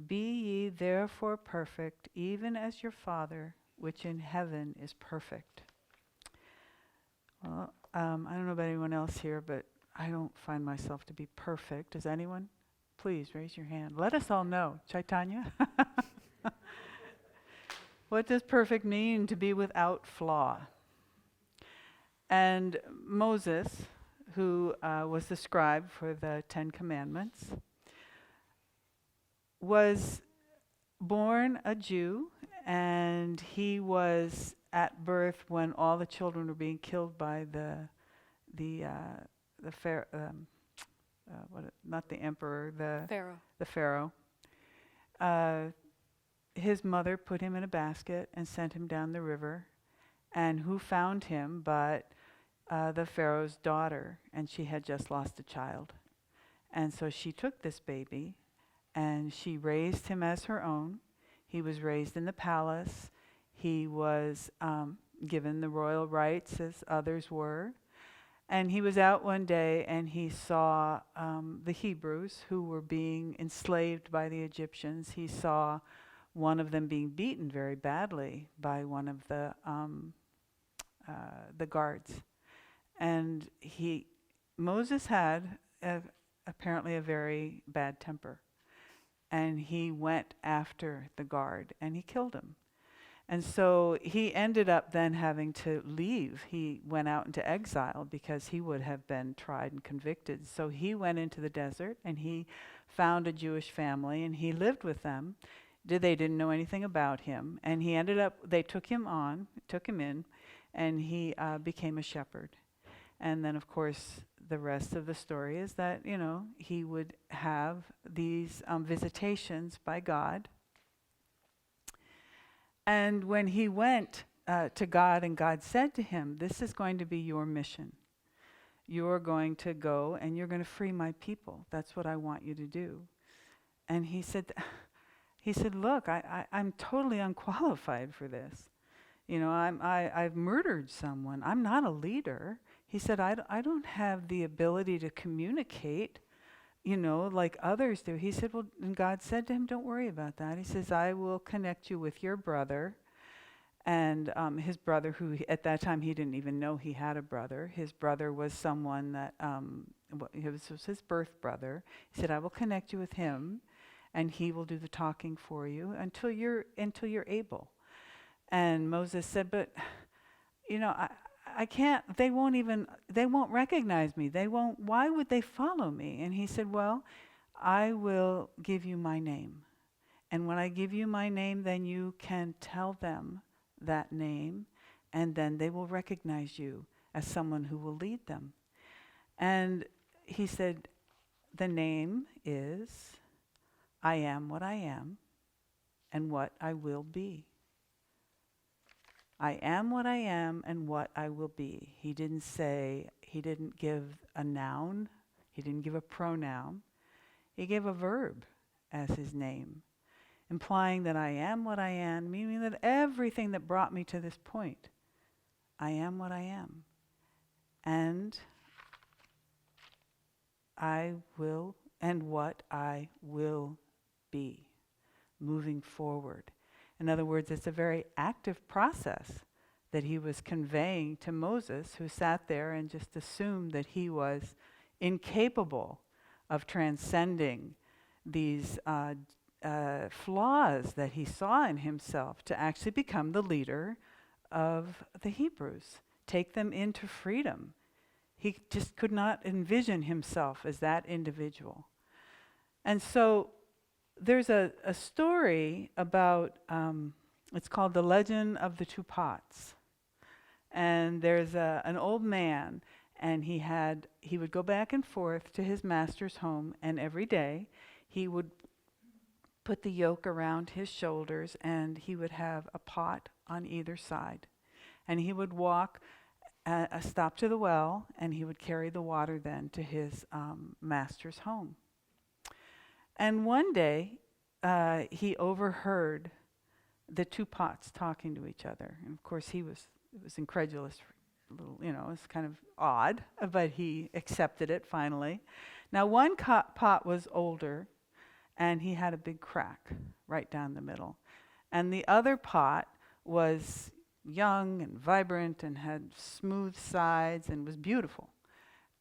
Be ye therefore perfect, even as your Father, which in heaven is perfect. Well, I don't know about anyone else here, but I don't find myself to be perfect. Does anyone? Please raise your hand. Let us all know. Chaitanya? What does perfect mean? To be without flaw. And Moses, who was the scribe for the Ten Commandments, was born a Jew, and he was at birth when all the children were being killed by not the emperor, the Pharaoh. His mother put him in a basket and sent him down the river. And who found him but the Pharaoh's daughter, and she had just lost a child. And so she took this baby and she raised him as her own. He was raised in the palace. He was given the royal rights as others were. And he was out one day and he saw the Hebrews who were being enslaved by the Egyptians. He saw one of them being beaten very badly by one of the guards. And Moses had apparently a very bad temper. And he went after the guard and he killed him. And so he ended up then having to leave. He went out into exile because he would have been tried and convicted. So he went into the desert and he found a Jewish family and he lived with them. They didn't know anything about him. And they took him in, and he became a shepherd. And then, of course, the rest of the story is that, he would have these visitations by God. And when he went to God, and God said to him, "This is going to be your mission. You're going to go and you're going to free my people. That's what I want you to do." And he said, "Look, I'm totally unqualified for this. I've murdered someone. I'm not a leader." He said, I don't have the ability to communicate, like others do. He said, well, and God said to him, "Don't worry about that." He says, "I will connect you with your brother." And his brother, who at that time he didn't even know he had a brother. His brother was someone that, it was his birth brother. He said, "I will connect you with him, and he will do the talking for you until you're able." And Moses said, "But, I can't, they won't recognize me. Why would they follow me?" And he said, "Well, I will give you my name. And when I give you my name, then you can tell them that name, and then they will recognize you as someone who will lead them." And he said, the name is, "I am what I am and what I will be." I am what I am and what I will be. He didn't give a noun. He didn't give a pronoun. He gave a verb as his name, implying that I am what I am, meaning that everything that brought me to this point, I am what I am. And I will, and what I will be, moving forward. In other words, it's a very active process that he was conveying to Moses, who sat there and just assumed that he was incapable of transcending these flaws that he saw in himself to actually become the leader of the Hebrews, take them into freedom. He just could not envision himself as that individual. And so there's a story about, it's called The Legend of the Two Pots. And there's an old man, and he would go back and forth to his master's home, and every day he would put the yoke around his shoulders, and he would have a pot on either side. And he would walk, stop to the well, and he would carry the water then to his master's home. And one day, he overheard the two pots talking to each other. And of course, it was incredulous, it was kind of odd, but he accepted it finally. Now, one pot was older, and he had a big crack right down the middle. And the other pot was young and vibrant and had smooth sides and was beautiful.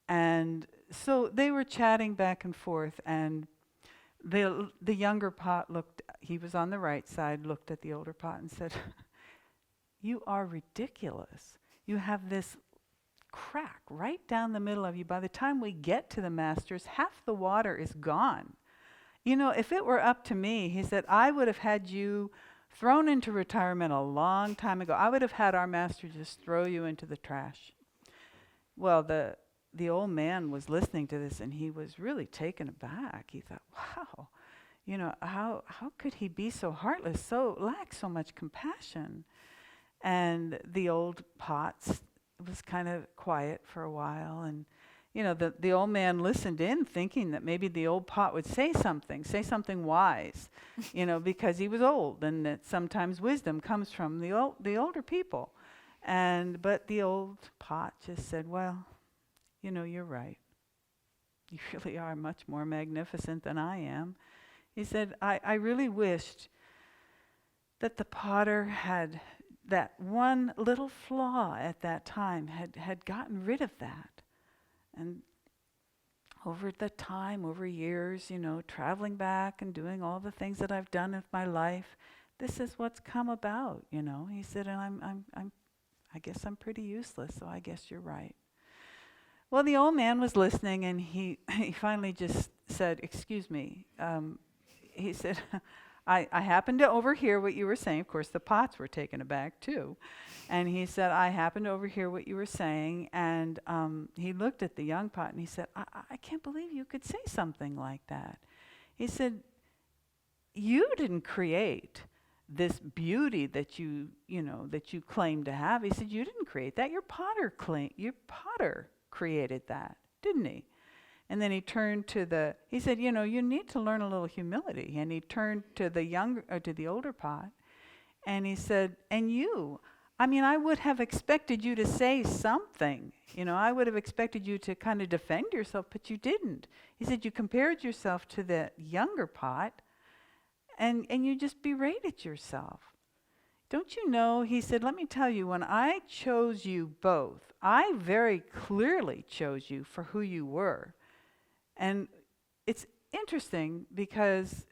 And so they were chatting back and forth, and the younger pot looked, he was on the right side, looked at the older pot and said, "You are ridiculous. You have this crack right down the middle of you. By the time we get to the masters, half the water is gone. You know, if it were up to me," he said, "I would have had you thrown into retirement a long time ago. I would have had our master just throw you into the trash." Well, the old man was listening to this, and he was really taken aback. He thought, wow, you know, how could he be so heartless, so lack so much compassion? And the old pot was kind of quiet for a while, and you know, the old man listened in, thinking that maybe the old pot would say something wise, you know, because he was old, and that sometimes wisdom comes from the older people. But the old pot just said, "Well, you know, you're right. You really are much more magnificent than I am." He said, I really wished that the potter had that one little flaw at that time, had gotten rid of that. And over the time, over years, you know, traveling back and doing all the things that I've done with my life, this is what's come about, you know. He said, and I guess I'm pretty useless, so I guess you're right. Well, the old man was listening, and he finally just said, "Excuse me." He said, I happened to overhear what you were saying. Of course, the pots were taken aback too. And he said, "I happened to overhear what you were saying." And he looked at the young pot and he said, I can't believe you could say something like that." He said, "You didn't create this beauty that you claim to have." He said, "You didn't create that. Your potter created that, didn't he?" And then he turned to he said, "You know, you need to learn a little humility." And he turned to the older pot, and he said, "And you, I mean, I would have expected you to say something. You know, I would have expected you to kind of defend yourself, but you didn't." He said, "You compared yourself to the younger pot, and you just berated yourself. Don't you know," he said, "let me tell you, when I chose you both, I very clearly chose you for who you were." And it's interesting because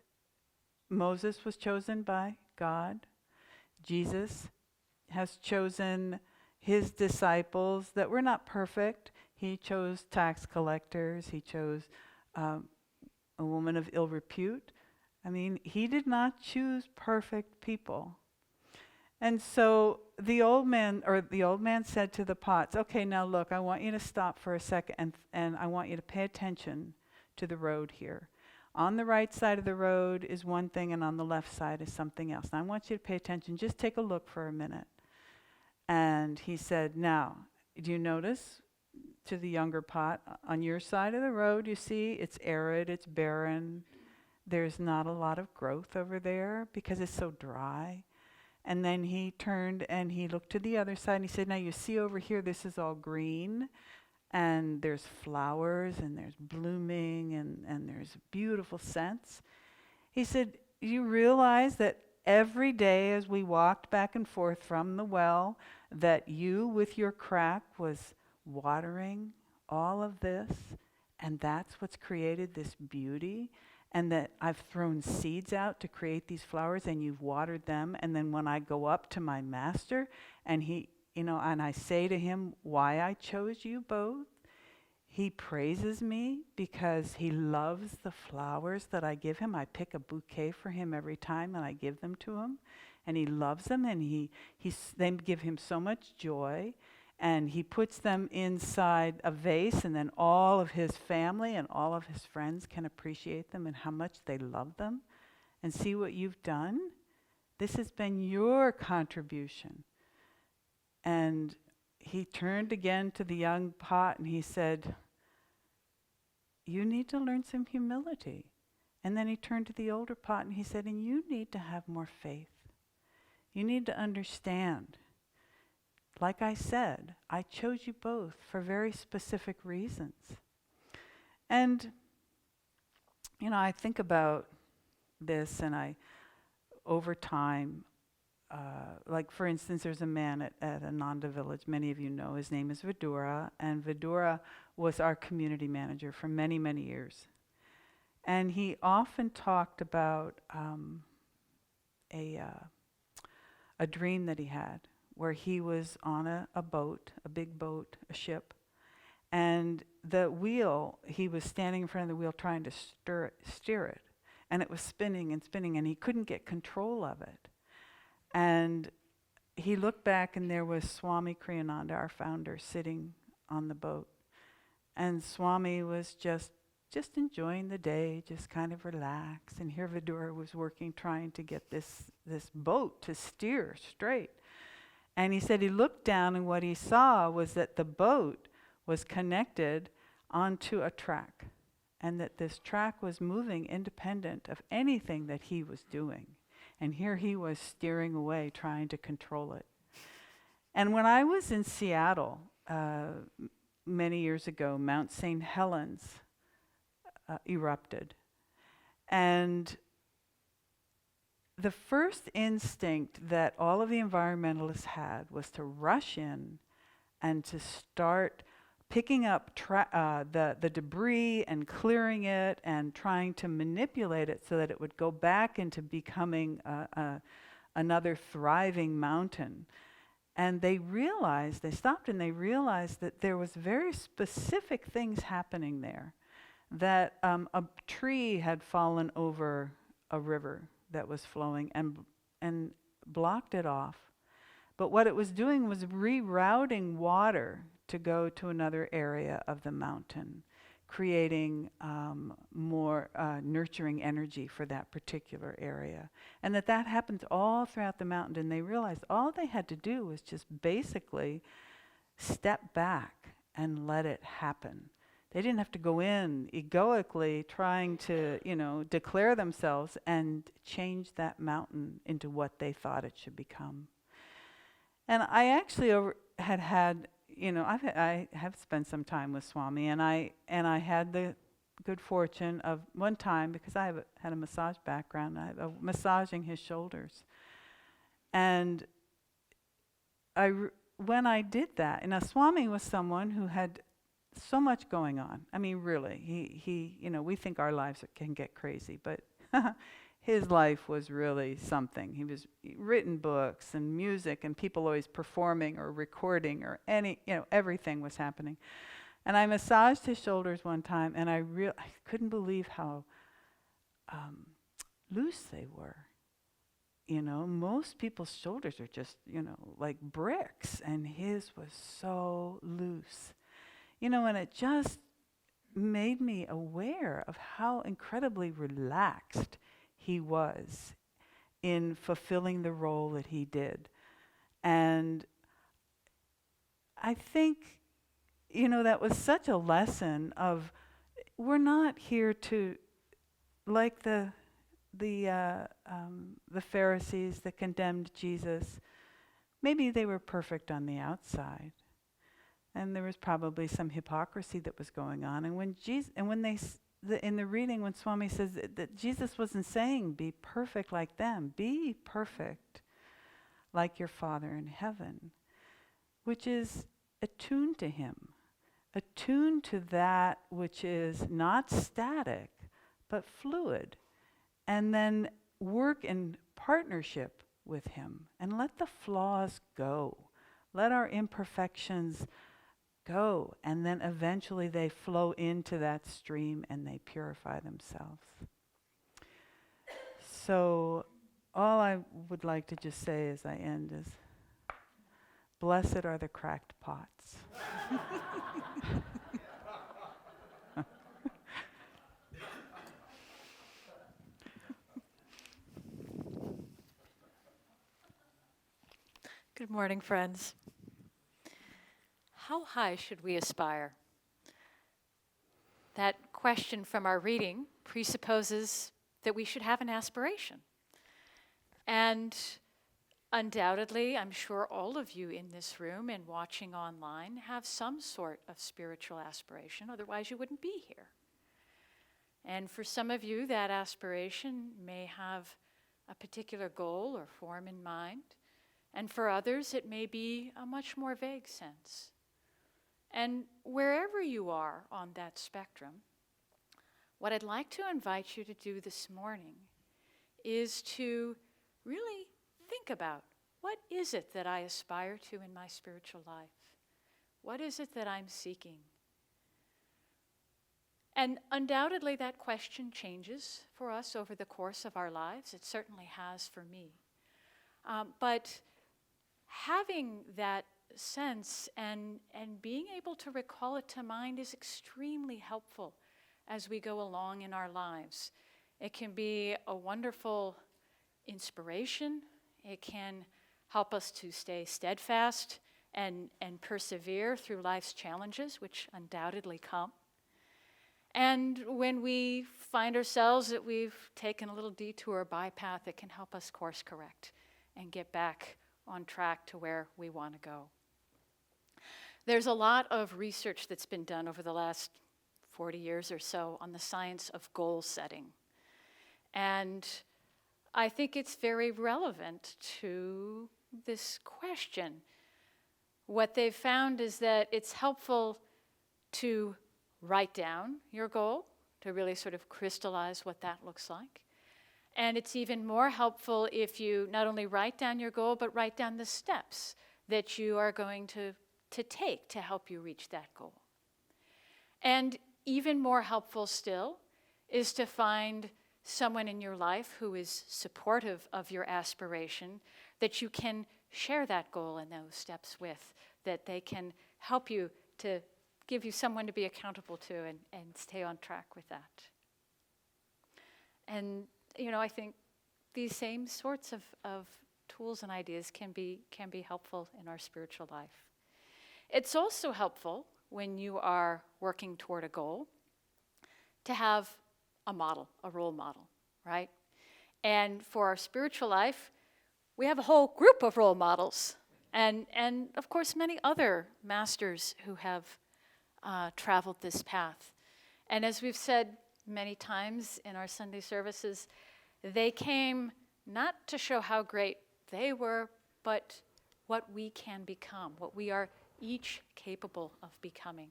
Moses was chosen by God. Jesus has chosen his disciples that were not perfect. He chose tax collectors. He chose a woman of ill repute. I mean, he did not choose perfect people. And so the old man said to the pots, "Okay, now look, I want you to stop for a second, and I want you to pay attention to the road here. On the right side of the road is one thing, and on the left side is something else. And I want you to pay attention. Just take a look for a minute." And he said, "Now, do you notice to the younger pot, on your side of the road, you see it's arid, it's barren. There's not a lot of growth over there because it's so dry." And then he turned and he looked to the other side and he said, "Now you see over here, this is all green, and there's flowers and there's blooming and there's beautiful scents." He said, "You realize that every day as we walked back and forth from the well, that you with your crack was watering all of this, and that's what's created this beauty, and that I've thrown seeds out to create these flowers and you've watered them, and then when I go up to my master and and I say to him why I chose you both, he praises me because he loves the flowers that I give him. I pick a bouquet for him every time and I give them to him, and he loves them, and they give him so much joy, and he puts them inside a vase, and then all of his family and all of his friends can appreciate them and how much they love them. And see what you've done? This has been your contribution." And he turned again to the young pot and he said, "You need to learn some humility." And then he turned to the older pot and he said, "And you need to have more faith. You need to understand. Like I said, I chose you both for very specific reasons." And, I think about this, and over time, like for instance, there's a man at Ananda village, many of you know, his name is Vidura, and Vidura was our community manager for many, many years. And he often talked about a dream that he had where he was on a boat, a big boat, a ship, and the wheel, he was standing in front of the wheel trying to steer it, and it was spinning and spinning, and he couldn't get control of it. And he looked back, and there was Swami Kriya-yoga, our founder, sitting on the boat. And Swami was just enjoying the day, just kind of relaxed. And here Vidura was working, trying to get this boat to steer straight. And he said he looked down, and what he saw was that the boat was connected onto a track, and that this track was moving independent of anything that he was doing. And here he was steering away, trying to control it. And when I was in Seattle many years ago, Mount St. Helens erupted. And the first instinct that all of the environmentalists had was to rush in and to start picking up the debris and clearing it and trying to manipulate it so that it would go back into becoming another thriving mountain. And they stopped and they realized that there was very specific things happening there. That a tree had fallen over a river that was flowing and blocked it off. But what it was doing was rerouting water to go to another area of the mountain, creating more nurturing energy for that particular area. And that happened all throughout the mountain. And they realized all they had to do was just basically step back and let it happen. They didn't have to go in egoically trying to, declare themselves and change that mountain into what they thought it should become. And I actually I have spent some time with Swami, and I had the good fortune of one time, because I had a massage background, massaging his shoulders. And when I did that, and Swami was someone who had so much going on. I mean, really, he we think our lives can get crazy, but his life was really something. He written books and music, and people always performing or recording or everything was happening. And I massaged his shoulders one time, and I couldn't believe how loose they were. Most people's shoulders are just, like bricks, and his was so loose. And it just made me aware of how incredibly relaxed he was in fulfilling the role that he did. And I think, that was such a lesson of, we're not here to, like the Pharisees that condemned Jesus. Maybe they were perfect on the outside. And there was probably some hypocrisy that was going on. And when in the reading, when Swami says that Jesus wasn't saying, be perfect like them, be perfect like your Father in heaven, which is attuned to Him, attuned to that which is not static, but fluid, and then work in partnership with Him, and let the flaws go. Let our imperfections go, and then eventually they flow into that stream and they purify themselves. So all I would like to just say as I end is, blessed are the cracked pots. Good morning, friends. How high should we aspire? That question from our reading presupposes that we should have an aspiration. And undoubtedly, I'm sure all of you in this room and watching online have some sort of spiritual aspiration, otherwise you wouldn't be here. And for some of you, that aspiration may have a particular goal or form in mind. And for others, it may be a much more vague sense. And wherever you are on that spectrum, what I'd like to invite you to do this morning is to really think about, what is it that I aspire to in my spiritual life? What is it that I'm seeking? And undoubtedly that question changes for us over the course of our lives. It certainly has for me. But having that sense and being able to recall it to mind is extremely helpful as we go along in our lives. It can be a wonderful inspiration. It can help us to stay steadfast and persevere through life's challenges, which undoubtedly come. And when we find ourselves that we've taken a little detour bypath, it can help us course correct and get back on track to where we want to go. There's a lot of research that's been done over the last 40 years or so on the science of goal setting. And I think it's very relevant to this question. What they've found is that it's helpful to write down your goal, to really sort of crystallize what that looks like. And it's even more helpful if you not only write down your goal, but write down the steps that you are going to take to help you reach that goal. And even more helpful still is to find someone in your life who is supportive of your aspiration, that you can share that goal and those steps with, that they can help you to give you someone to be accountable to and stay on track with that. And, I think these same sorts of tools and ideas can be helpful in our spiritual life. It's also helpful when you are working toward a goal to have a model, a role model, right? And for our spiritual life, we have a whole group of role models, and of course many other masters who have traveled this path. And as we've said many times in our Sunday services, they came not to show how great they were, but what we can become, what we are each capable of becoming.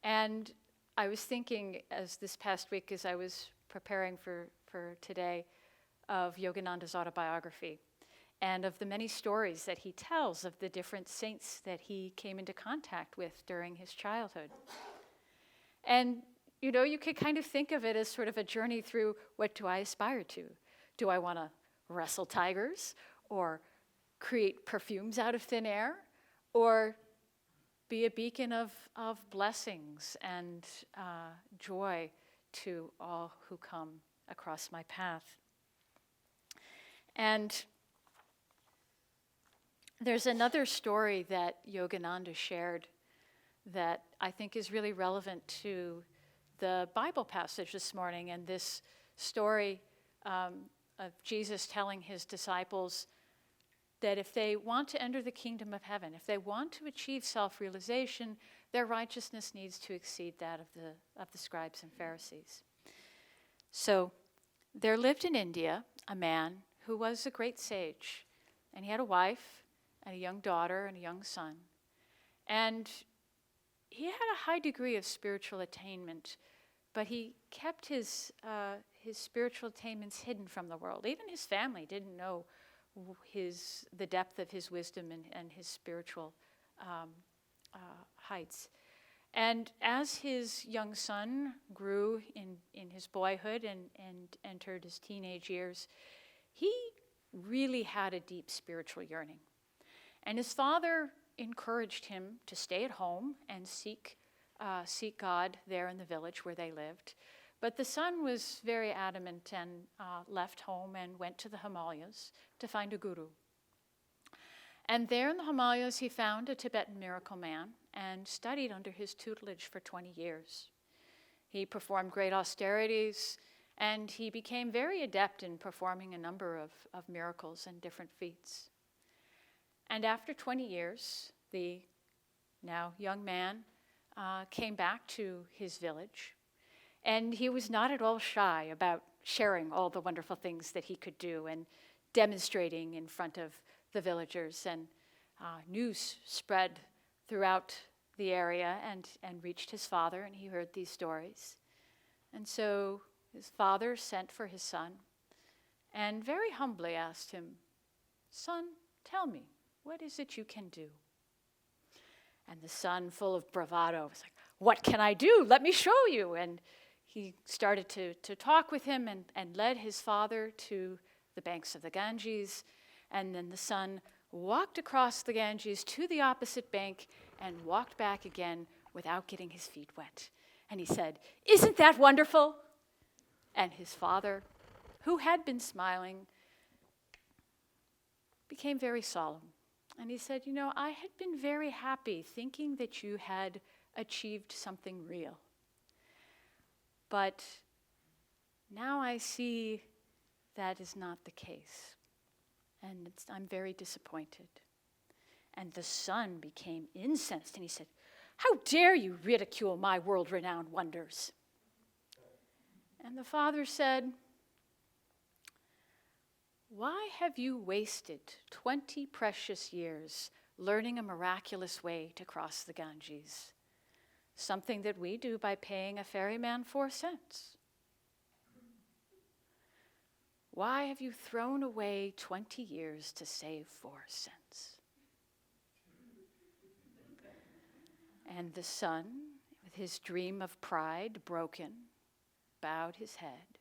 And I was thinking, as this past week, as I was preparing for today, of Yogananda's autobiography and of the many stories that he tells of the different saints that he came into contact with during his childhood. And, you could kind of think of it as sort of a journey through, what do I aspire to? Do I want to wrestle tigers or create perfumes out of thin air, or be a beacon of blessings and joy to all who come across my path? And there's another story that Yogananda shared that I think is really relevant to the Bible passage this morning, and this story of Jesus telling his disciples that if they want to enter the kingdom of heaven, if they want to achieve self-realization, their righteousness needs to exceed that of the scribes and Pharisees. So there lived in India a man who was a great sage, and he had a wife and a young daughter and a young son. And he had a high degree of spiritual attainment, but he kept his spiritual attainments hidden from the world. Even his family didn't know the depth of his wisdom and his spiritual heights. And as his young son grew in his boyhood and entered his teenage years, he really had a deep spiritual yearning. And his father encouraged him to stay at home and seek God there in the village where they lived. But the son was very adamant and left home and went to the Himalayas to find a guru. And there in the Himalayas, he found a Tibetan miracle man and studied under his tutelage for 20 years. He performed great austerities, and he became very adept in performing a number of miracles and different feats. And after 20 years, the now young man came back to his village, And he was not at all shy about sharing all the wonderful things that he could do and demonstrating in front of the villagers. And news spread throughout the area and reached his father, and he heard these stories. And so his father sent for his son and very humbly asked him, "Son, tell me, what is it you can do?" And the son, full of bravado, was like, "What can I do? Let me show you." And he started to talk with him and led his father to the banks of the Ganges. And then the son walked across the Ganges to the opposite bank and walked back again without getting his feet wet. And he said, "Isn't that wonderful?" And his father, who had been smiling, became very solemn. And he said, "I had been very happy thinking that you had achieved something real. But now I see that is not the case. And I'm very disappointed." And the son became incensed, and he said, "How dare you ridicule my world-renowned wonders?" And the father said, "Why have you wasted 20 precious years learning a miraculous way to cross the Ganges? Something that we do by paying a ferryman 4 cents. Why have you thrown away 20 years to save 4 cents?" And the son, with his dream of pride broken, bowed his head.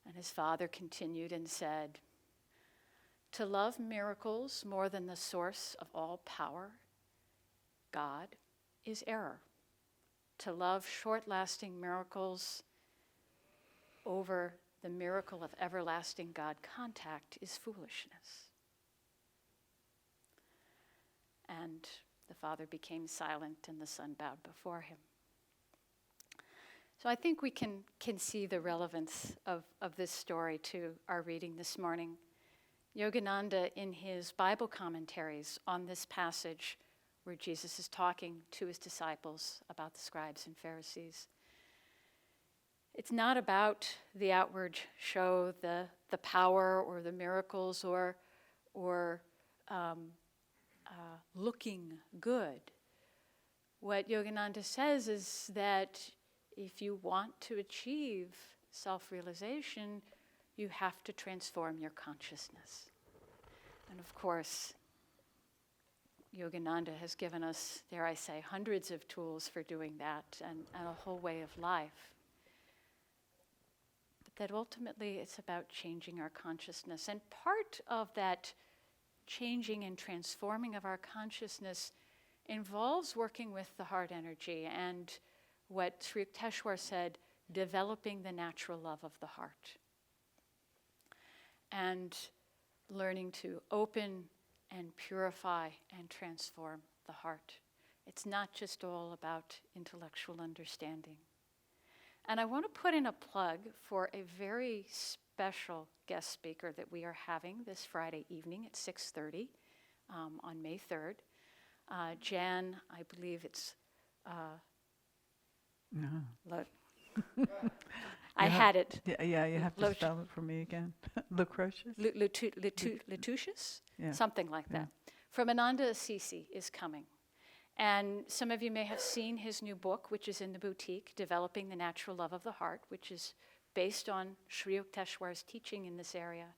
And his father continued and said, "To love miracles more than the source of all power, God, is error. To love short-lasting miracles over the miracle of everlasting God contact is foolishness." And the father became silent, and the son bowed before him. So I think we can see the relevance of this story to our reading this morning. Yogananda, in his Bible commentaries on this passage where Jesus is talking to his disciples about the scribes and Pharisees, it's not about the outward show, the power or the miracles or looking good. What Yogananda says is that if you want to achieve self-realization, you have to transform your consciousness. And of course, Yogananda has given us, dare I say, hundreds of tools for doing that and a whole way of life. But that ultimately it's about changing our consciousness. And part of that changing and transforming of our consciousness involves working with the heart energy and what Sri Yukteswar said, developing the natural love of the heart. And learning to open and purify and transform the heart. It's not just all about intellectual understanding. And I want to put in a plug for a very special guest speaker that we are having this Friday evening at 6:30 on May 3rd. Jan, I believe it's... I had it. Yeah, you have to spell it for me again. Lucretius? Latucius? Yeah. Something like that. From Ananda Assisi is coming. And some of you may have seen his new book, which is in the boutique, Developing the Natural Love of the Heart, which is based on Sri Yukteswar's teaching in this area.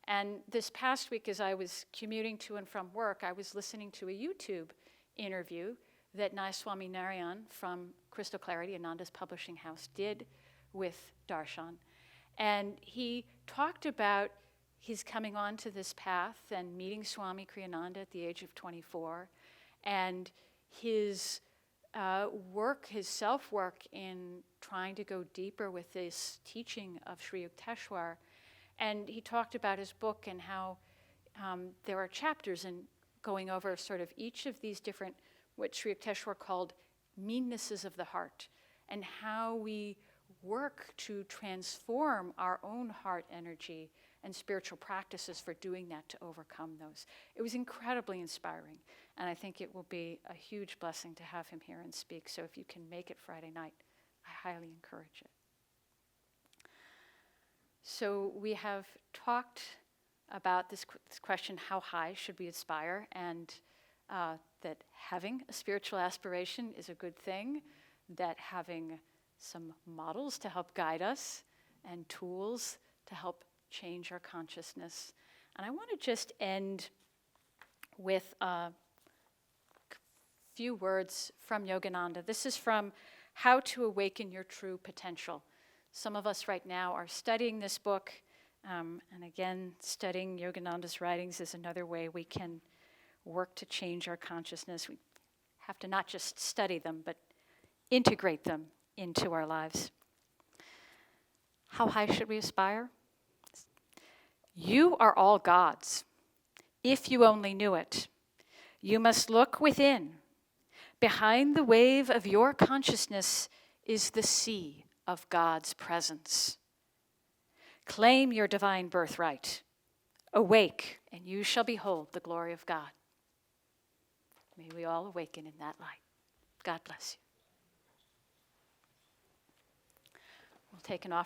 And this past week, as I was commuting to and from work, I was listening to a YouTube interview that Nayaswami Narayan from Crystal Clarity, Ananda's publishing house, did with Darshan. And he talked about his coming onto this path and meeting Swami Kriyananda at the age of 24, and his work, his self-work in trying to go deeper with this teaching of Sri Yukteswar. And he talked about his book and how there are chapters in going over sort of each of these different, what Sri Yukteswar called meannesses of the heart, and how we work to transform our own heart energy and spiritual practices for doing that to overcome those. It was incredibly inspiring, and I think it will be a huge blessing to have him here and speak. So if you can make it Friday night, I highly encourage it. So we have talked about this question, how high should we aspire, and that having a spiritual aspiration is a good thing, that having some models to help guide us and tools to help change our consciousness. And I want to just end with a few words from Yogananda. This is from How to Awaken Your True Potential. Some of us right now are studying this book, and again, studying Yogananda's writings is another way we can work to change our consciousness. We have to not just study them, but integrate them into our lives. How high should we aspire? You are all God's, if you only knew it. You must look within. Behind the wave of your consciousness is the sea of God's presence. Claim your divine birthright. Awake, and you shall behold the glory of God. May we all awaken in that light. God bless you. We'll take an offering.